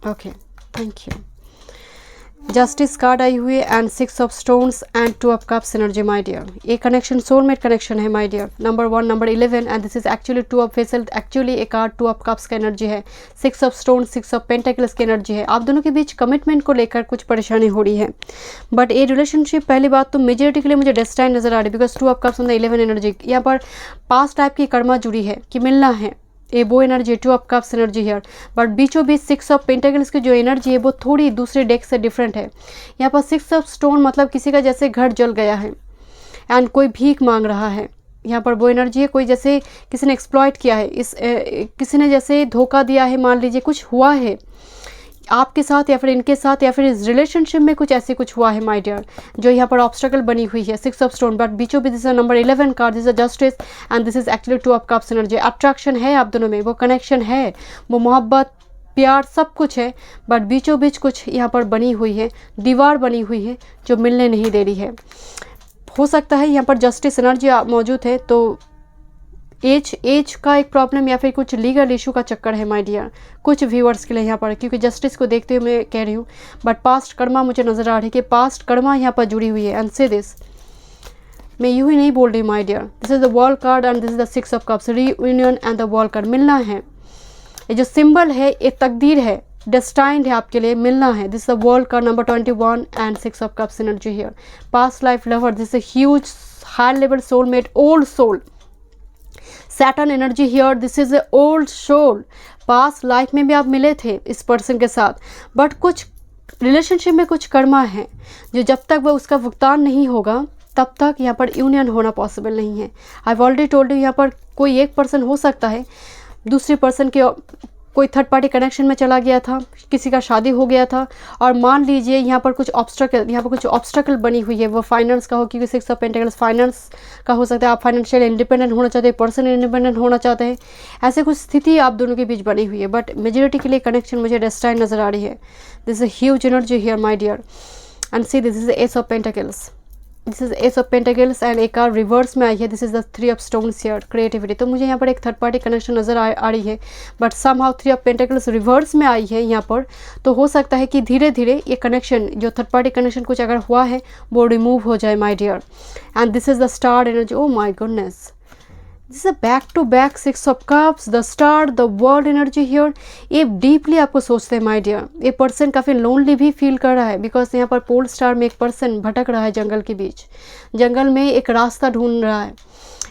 Okay. Thank you. Justice card आई हुई है and 6 of stones and 2 of cups energy my dear. ये connection soulmate connection है my dear. Number 1, number 11 and this is actually 2 of vessel. Actually एक card 2 of cups का energy है, 6 of stone, 6 of pentacles की energy है। आप दोनों के बीच कमिटमेंट को लेकर कुछ परेशानी हो रही है, बट ये रिलेशनशिप पहली बात तो मेजोरिटी के लिए मुझे डेस्टाइन नजर आ रही है, because 2 of cups on the 11 energy. यहाँ पर पास्ट टाइप की कर्मा जुड़ी है कि मिलना है, ये वो एनर्जी 2 ऑफ कप्स एनर्जी है। बट बीचों बीच 6 ऑफ पेंटेकल्स की जो एनर्जी है वो थोड़ी दूसरे डेक से डिफरेंट है। यहाँ पर 6 ऑफ स्टोन मतलब किसी का जैसे घर जल गया है एंड कोई भीख मांग रहा है। यहाँ पर वो एनर्जी है कोई जैसे किसी ने एक्सप्लॉइट किया है, किसी ने जैसे धोखा दिया है, मान लीजिए कुछ हुआ है आपके साथ या फिर इनके साथ या फिर इस रिलेशनशिप में कुछ ऐसे कुछ हुआ है माय डियर, जो यहाँ पर ऑब्स्टेकल बनी हुई है 6 ऑफ स्टोन। बट बीचों बीच this number 11 card, this is justice and this is actually 2 of cups energy. Attraction है आप दोनों में, वो कनेक्शन है, वो मोहब्बत प्यार सब कुछ है, बट बीचों बीच कुछ यहाँ पर बनी हुई है, दीवार बनी हुई है जो मिलने नहीं दे रही है। हो सकता है यहाँ पर जस्टिस एनर्जी मौजूद है तो एज का एक प्रॉब्लम या फिर कुछ लीगल इशू का चक्कर है माय डियर कुछ व्यूअर्स के लिए यहाँ पर, क्योंकि जस्टिस को देखते हुए मैं कह रही हूँ। बट पास्ट कर्मा मुझे नज़र आ रही है कि पास्ट कर्मा यहाँ पर जुड़ी हुई है। एंड से दिस मैं यूँ ही नहीं बोल रही my dear, this is the wall card and this is the 6 of cups, reunion and the wall card. मिलना है, ये जो सिंबल है ये तकदीर है, डेस्टाइंड है आपके लिए, मिलना है। This the world card number 21 and 6 of cups energy here. Past life lover, this is huge high level soulmate, old soul, Saturn energy here, this is a old soul. Past life में भी आप मिले थे इस person के साथ, but कुछ relationship में कुछ कर्मा है जो जब तक वह उसका भुगतान नहीं होगा तब तक यहाँ पर यूनियन होना पॉसिबल नहीं है। आई ऑलरेडी टोल्ड यू, यहाँ पर कोई एक पर्सन हो सकता है दूसरे पर्सन के कोई थर्ड पार्टी कनेक्शन में चला गया था, किसी का शादी हो गया था, और मान लीजिए यहाँ पर कुछ ऑब्स्टकल बनी हुई है, वो फाइनेंस का हो, क्योंकि 6 ऑफ पेंटेकल्स फाइनेंस का हो सकता है। आप फाइनेंशियल इंडिपेंडेंट होना चाहते हैं, पर्सन इंडिपेंडेंट होना चाहते हैं, ऐसे कुछ स्थिति आप दोनों के बीच बनी हुई है। बट मेजोरिटी के लिए कनेक्शन मुझे डेस्टाइन नज़र आ रही है। This is huge energy here my dear and see this is ace of pentacles, this is ace of pentacles and एक कार्ड रिवर्स में आई है, this is the 3 of stones here, creativity. तो मुझे यहाँ पर एक थर्ड पार्टी कनेक्शन नज़र आ रही है, but somehow 3 of pentacles reverse में आई है यहाँ पर। तो हो सकता है कि धीरे धीरे ये कनेक्शन जो थर्ड पार्टी कनेक्शन कुछ अगर हुआ है वो रिमूव हो जाए my dear. And this is the star energy, oh my goodness, this is back to back 6 of cups, the star, the world energy here. ये डीपली आपको सोचते हैं माय डियर। ये पर्सन काफ़ी लोनली भी फील कर रहा है, बिकॉज यहाँ पर पोल स्टार में एक पर्सन भटक रहा है जंगल के बीच, जंगल में एक रास्ता ढूंढ रहा है।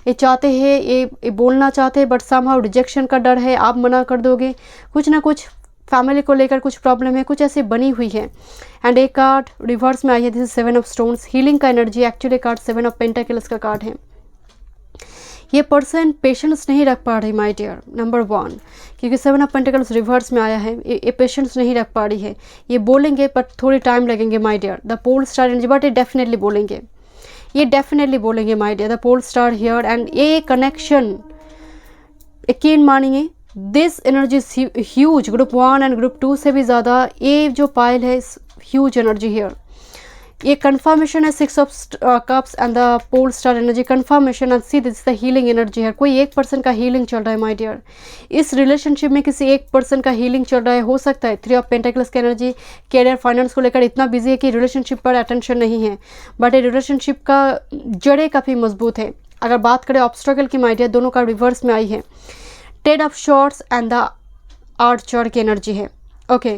ये चाहते हैं, ये बोलना चाहते हैं, बट समहाउ रिजेक्शन का डर है, आप मना कर दोगे, कुछ ना कुछ फैमिली को लेकर कुछ प्रॉब्लम है, कुछ ऐसी बनी हुई है। एंड एक कार्ड रिवर्स में आई है, this is 7 of stones, healing का energy. Actually card 7 of pentacles का कार्ड है। ये पर्सन पेशेंस नहीं रख पा रही माय डियर, नंबर 1, क्योंकि 7 ऑफ पेंटाकल्स रिवर्स में आया है। ये पेशेंस नहीं रख पा रही है, ये बोलेंगे बट थोड़ी टाइम लगेंगे my dear. The pole star energy, but ये डेफिनेटली बोलेंगे, ये डेफिनेटली बोलेंगे my dear. The pole star here, and ये कनेक्शन यकीन मानिए, this energy huge, group 1 and group 2 से भी ज़्यादा ये जो पाइल है, ह्यूज एनर्जी हियर। ये कंफर्मेशन है 6 of cups and the pole star energy, confirmation and see this the healing energy है। कोई एक पर्सन का हीलिंग चल रहा है माय डियर, इस रिलेशनशिप में किसी एक पर्सन का हीलिंग चल रहा है, हो सकता है 3 ऑफ पेंटाकल्स की एनर्जी कैरियर फाइनेंस को लेकर इतना बिजी है कि रिलेशनशिप पर अटेंशन नहीं है, बट ये रिलेशनशिप का जड़ें काफ़ी मजबूत है। अगर बात करें ऑब्स्ट्रगल की माय डियर, दोनों का रिवर्स में आई है, 10 of swords and the Archer की एनर्जी है। ओके,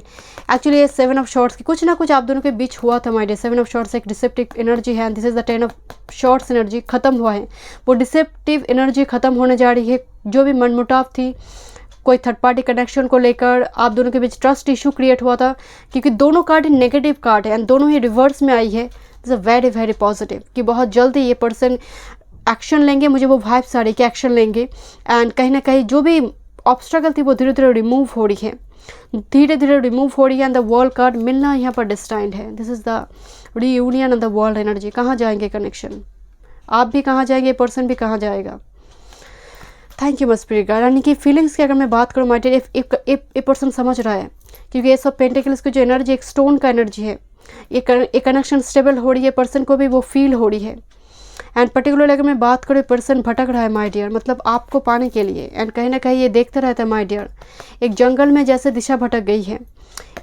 एक्चुअली ये 7 ऑफ शॉर्ट्स की कुछ ना कुछ आप दोनों के बीच हुआ था माय डियर। 7 ऑफ शॉर्ट्स एक डिसेप्टिव एनर्जी है, this is the 10 of swords energy, खत्म हुआ है वो डिसेप्टिव एनर्जी, खत्म होने जा रही है। जो भी मनमुटाव थी, कोई थर्ड पार्टी कनेक्शन को लेकर आप दोनों के बीच ट्रस्ट इशू क्रिएट हुआ था, क्योंकि दोनों कार्ड नेगेटिव कार्ड है एंड दोनों ही रिवर्स में आई है। This is very very positive कि बहुत जल्दी ये पर्सन एक्शन लेंगे, मुझे वो वाइब्स आ रही कि एक्शन लेंगे, एंड कहीं ना कहीं जो भी ऑब्स्ट्रगल थी वो धीरे धीरे रिमूव हो रही है, धीरे धीरे रिमूव हो रही है। एंड द वर्ल्ड कार्ड मिलना यहाँ पर डिस्टाइंड है, this is the reunion and the world energy. कहाँ जाएंगे कनेक्शन, आप भी कहाँ जाएंगे, पर्सन भी कहाँ जाएगा। Thank you my spirit guide. यानी कि फीलिंग्स की अगर मैं बात करूँ माय डियर, एक पर्सन समझ रहा है, क्योंकि ये सब पेंटिकल्स की जो एनर्जी एक स्टोन का एनर्जी है, ये कनेक्शन स्टेबल हो रही है, पर्सन को भी वो फील हो रही है। एंड पर्टिकुलरली अगर मैं बात करूँ, पर्सन भटक रहा है माय डियर, मतलब आपको पाने के लिए, एंड कहीं ना कहीं ये देखता रहता है माय डियर, एक जंगल में जैसे दिशा भटक गई है।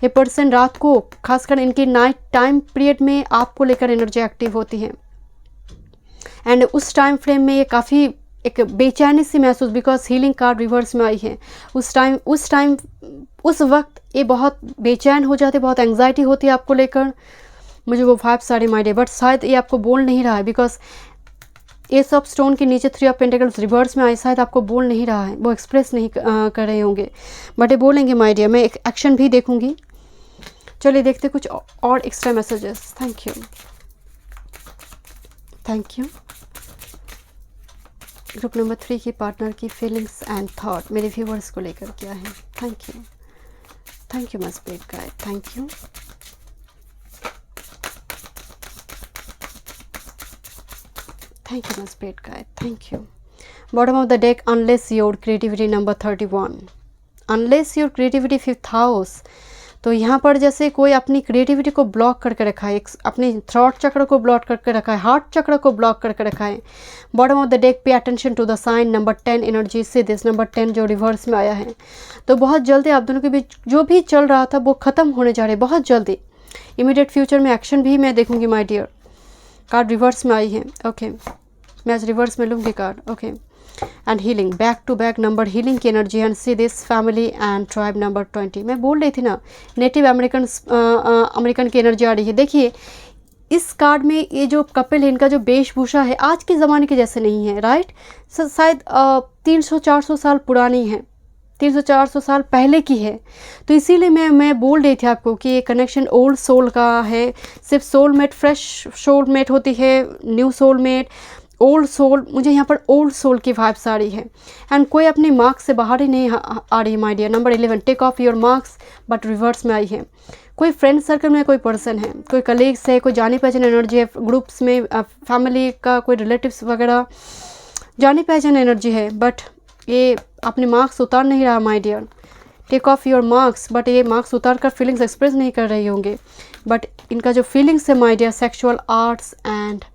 ये पर्सन रात को, खासकर इनकी नाइट टाइम पीरियड में आपको लेकर एनर्जी एक्टिव होती है, एंड उस टाइम फ्रेम में ये काफ़ी एक बेचैनी सी महसूस, बिकॉज हीलिंग कार्ड रिवर्स में आई है। उस वक्त ये बहुत बेचैन हो जाते, बहुत एंग्जाइटी होती है आपको लेकर, मुझे वो वाइब्स सारे माय डियर, बट शायद ये आपको बोल नहीं रहा है, बिकॉज एस ऑफ स्टोन के नीचे 3 ऑफ पेंटाकल्स रिवर्स में आए, शायद आपको बोल नहीं रहा है, वो एक्सप्रेस नहीं कर रहे होंगे, बट ये बोलेंगे माय डियर। मैं एक एक्शन भी देखूंगी। चलिए देखते कुछ और extra messages. Thank you, thank you. Group number 3 की पार्टनर की फीलिंग्स एंड थॉट मेरे व्यूवर्स को लेकर क्या है। Thank you, thank you my spirit guide, thank you. Thank you, my spirit guide. Thank you. Bottom of the deck, unless your creativity number 31. Unless your creativity 5th house. तो यहाँ पर जैसे कोई अपनी क्रिएटिविटी को ब्लॉक करके रखा है, अपने थ्रॉट चक्र को ब्लॉक करके रखा है, हार्ट चक्र को ब्लॉक करके रखा है। Bottom of the deck, pay attention to the sign number 10 energy से, दिस नंबर 10 जो रिवर्स में आया है। तो बहुत जल्दी आप दोनों के बीच जो भी चल रहा था वो ख़त्म होने जा रहा है, बहुत जल्दी। इमीडिएट फ्यूचर में एक्शन भी मैं देखूंगी माय डियर। कार्ड रिवर्स में आई है, ओके, मैं आज रिवर्स में लूँगी card, okay. And healing, back to back number healing की energy, and see this family and tribe number 20। मैं बोल रही थी ना, नेटिव अमेरिकन की एनर्जी आ रही है। देखिए इस कार्ड में ये जो कपल है, इनका जो वेशभूषा है आज के ज़माने के जैसे नहीं है, राइट। शायद 300-400 साल पुरानी है, 300-400 साल पहले की है। तो इसीलिए मैं बोल रही थी आपको कि ये कनेक्शन ओल्ड सोल का है। सिर्फ सोलमेट, फ्रेश सोलमेट होती है, न्यू सोलमेट, ओल्ड सोल, मुझे यहाँ पर ओल्ड सोल की वाइब्स आ रही है। एंड कोई अपने मार्क्स से बाहर ही नहीं आ रही my dear. Number 11, take off your marks, but reverse में आई है। कोई फ्रेंड सर्कल में कोई पर्सन है, कोई कलीग्स है, कोई जानी पहचान एनर्जी है, ग्रुप्स में फैमिली का कोई रिलेटिव्स वगैरह जानी पहचान एनर्जी है, बट ये अपने मार्क्स उतार नहीं रहा my dear. Take off your marks, but ये मार्क्स उतार कर फीलिंग्स एक्सप्रेस नहीं कर रही होंगे, बट इनका जो फीलिंग्स है my dear, sexual arts and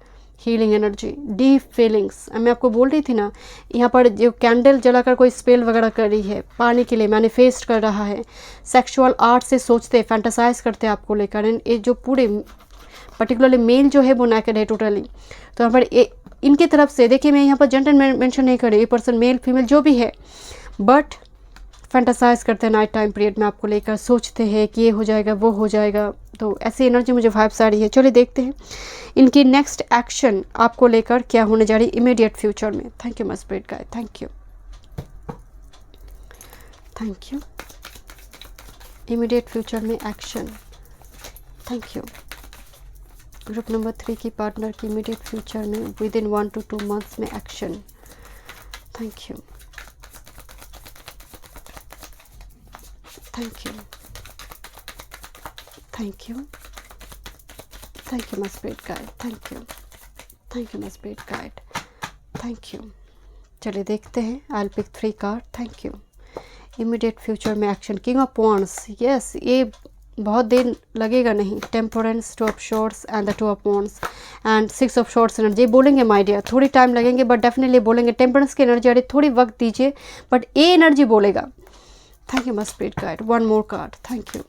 healing energy, deep feelings. मैं आपको बोल रही थी ना, यहाँ पर जो कैंडल जलाकर कोई स्पेल वगैरह कर रही है, पानी के लिए मैनिफेस्ट कर रहा है, सेक्सुअल आर्ट से सोचते, फैंटासाइज करते हैं आपको लेकर। एंड ये जो पूरे पर्टिकुलरली मेल जो है वो नेकेड है टोटली। तो यहाँ पर इनकी तरफ से देखिए, मैं यहाँ पर जेंडर मेंशन नहीं कर रही, ये पर्सन मेल फीमेल जो भी है, बट फैंटासाइज करते हैं नाइट टाइम पीरियड में आपको लेकर, सोचते हैं कि ये हो जाएगा वो हो जाएगा, तो ऐसी एनर्जी मुझे वाइब्स आ रही है। चलिए देखते हैं इनकी नेक्स्ट एक्शन आपको लेकर क्या होने जा रही है इमीडिएट फ्यूचर में। Thank you my spirit guide, thank you, thank you. Immediate future में action, thank you. Group number 3 की पार्टनर की इमीडिएट फ्यूचर में विद इन 1 to 2 months में action, thank you, thank you, thank you, thank you my spirit guide, thank you, thank you my spirit guide, thank you. चलिए देखते हैं, I will pick 3 card, thank you. Immediate future में action, king of wands, yes, ये बहुत देर लगेगा नहीं। Temperance, 2 of Swords and the 2 of Wands and 6 of Swords energy. बोलेंगे my dear, थोड़ी टाइम लगेंगे बट डेफिनेटली बोलेंगे। टेम्परेंस की एनर्जी आ रही, थोड़ी वक्त दीजिए बट ये एनर्जी बोलेगा। Thank you my spirit guide, 1 more card, thank you.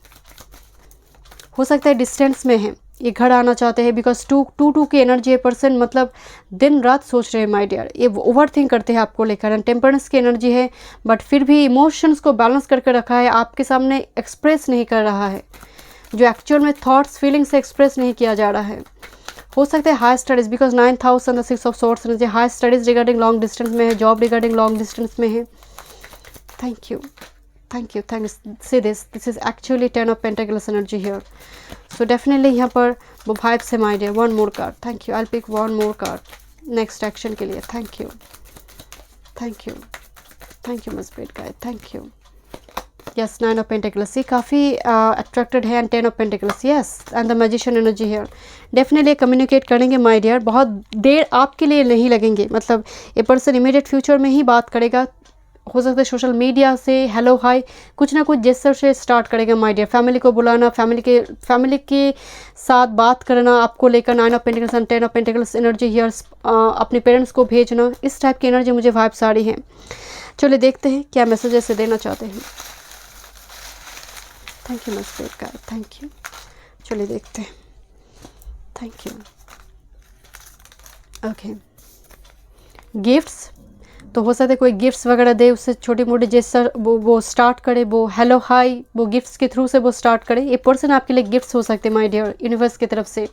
हो सकता है डिस्टेंस में है, ये घर आना चाहते हैं बिकॉज 2 की एनर्जी है। पर्सन मतलब दिन रात सोच रहे हैं माय डियर, ये ओवर थिंक करते हैं आपको लेकर। एंड टेम्परेंस की एनर्जी है बट फिर भी इमोशंस को बैलेंस करके रखा है, आपके सामने एक्सप्रेस नहीं कर रहा है, जो एक्चुअल में थॉट्स फीलिंग्स से एक्सप्रेस नहीं किया जा रहा है। हो सकता है high studies because 9th house and the 6 of Swords energy. High studies regarding long distance में है, जॉब रिगार्डिंग लॉन्ग डिस्टेंस में है। Thank you, thank you, thank you. See this is actually 10 of Pentacles energy here. So definitely यहाँ पर वो vibes है my dear. 1 more card, thank you. I will pick 1 more card next action के लिए। Thank you, thank you, thank you my spirit guide, thank you. Yes, 9 of Pentacles, ये काफ़ी attracted है। And 10 of Pentacles, yes, and the magician energy here. Definitely communicate करेंगे my dear, बहुत देर आपके लिए नहीं लगेंगे। मतलब ये पर्सन इमीडिएट फ्यूचर में ही बात करेगा। हो सकता है सोशल मीडिया से हेलो हाय कुछ ना कुछ जेस्चर से स्टार्ट करेगा माय डियर। फैमिली को बुलाना, फैमिली के साथ बात करना आपको लेकर। 9 of Pentacles and 10 of Pentacles energy here. अपने पेरेंट्स को भेजना, इस टाइप की एनर्जी मुझे वाइब्स आ रही है। चलिए देखते हैं क्या मैसेजेस से देना चाहते हैं। Thank you my spirit guide, thank you. चलिए देखते हैं, थैंक यू। ओके, गिफ्ट्स, तो हो सकता है कोई गिफ्ट्स वगैरह दे, उससे छोटी मोटी जेस्चर वो स्टार्ट करे, वो हेलो हाय वो गिफ्ट्स के थ्रू से वो स्टार्ट करे। ये पर्सन आपके लिए गिफ्ट्स हो सकते हैं माय डियर यूनिवर्स की तरफ से।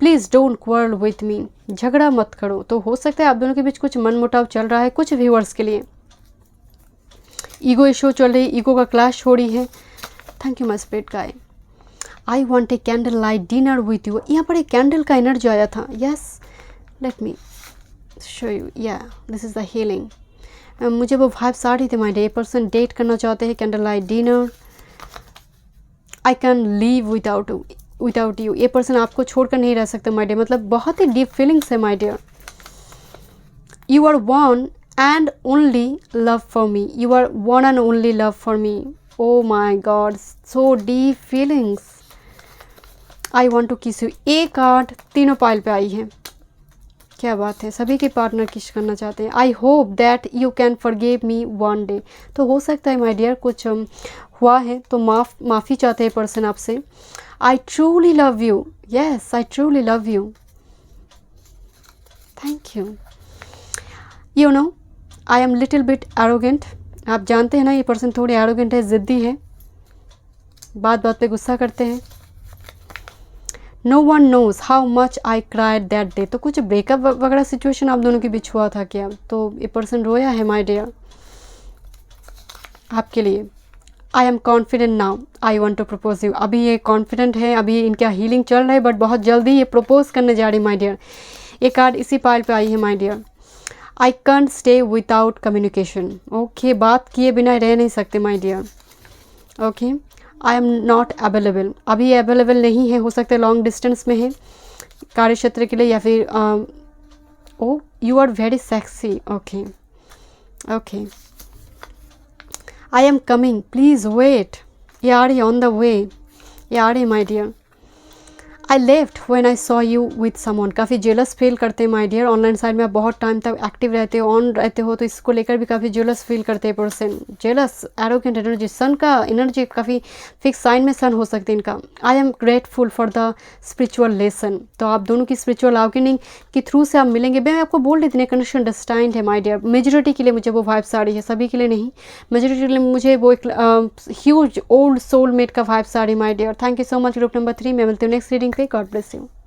Please don't quarrel with me, झगड़ा मत करो। तो हो सकता है आप दोनों के बीच कुछ मनमुटाव चल रहा है कुछ व्यूअर्स के लिए। ईगो इशू चल रही, ईगो का क्लैश हो रही है। Thank you my spirit guide. I want a candle light dinner with you, यहाँ पर एक कैंडल का एनर्जी आया था। Yes, let me show you, या दिस इज़ द हीलिंग। मुझे वो वाइब्स आ रही थी माय डियर। पर्सन डेट करना चाहते हैं, candle light dinner. I can live without you, ये पर्सन आपको छोड़कर नहीं रह सकते माय डियर। मतलब बहुत ही डीप फीलिंग्स है my dear. You are one and only love for me, you are one and only love for me. Oh my God, so deep feelings. I want to kiss you, एक card तीनों pile पे आई है। क्या बात है, सभी के पार्टनर किस करना चाहते हैं। I hope that you can forgive me one day, तो हो सकता है माय डियर कुछ हुआ है तो माफ़ी चाहते हैं पर्सन आपसे। I truly love you, yes I truly love you, thank you. You know I am little bit arrogant, आप जानते हैं ना ये पर्सन थोड़े एरोगेंट है, ज़िद्दी है, बात बात पे गुस्सा करते हैं। No one knows how much I cried that day, तो कुछ ब्रेकअप वगैरह सिचुएशन आप दोनों के बीच हुआ था क्या, तो ये पर्सन रोया है माय डियर आपके लिए। I am confident now I want to propose you, अभी ये कॉन्फिडेंट है, अभी इनका हीलिंग चल रहा है बट बहुत जल्दी ये प्रपोज करने जा रही माय डियर। ये कार्ड इसी पाइल पे आई है my dear. I can't stay without communication, okay, बात किए बिना रह नहीं सकते my dear. Okay, I am not available, अभी अवेलेबल नहीं है, हो सकता है लॉन्ग डिस्टेंस में है कार्य क्षेत्र के लिए, या फिर oh you are very sexy, okay okay. I am coming please wait, ये आ रही है ऑन द वे, ये आ रही है my dear. I left when I saw you with someone, काफ़ी जेलस फील करते हैं माय डियर। ऑनलाइन साइड में आप बहुत टाइम तक एक्टिव रहते हो, ऑन रहते हो, तो इसको लेकर भी काफ़ी जेलस फील करते हैं पर्सन। जेलस, एरोगेंट एनर्जी, सन का एनर्जी काफ़ी फिक्स साइन में सन हो सकते हैं इनका। I am grateful for the spiritual lesson, तो आप दोनों की स्पिरिचुअल अवेकनिंग के थ्रू से आप मिलेंगे। मैं आपको बोल रही थी कंडीशन डिस्टाइंड है माय डियर। मेजोरिटी के लिए मुझे वो वाइब्स आ रही है, सभी के लिए नहीं। मेजोरिटी के लिए मुझे वो एक ह्यूज ओल्ड सोलमेट का वाइब्स आ रही है my dear. Thank you so much group number 3 में। मिलती हूँ नेक्स्ट रीडिंग पे। God bless you.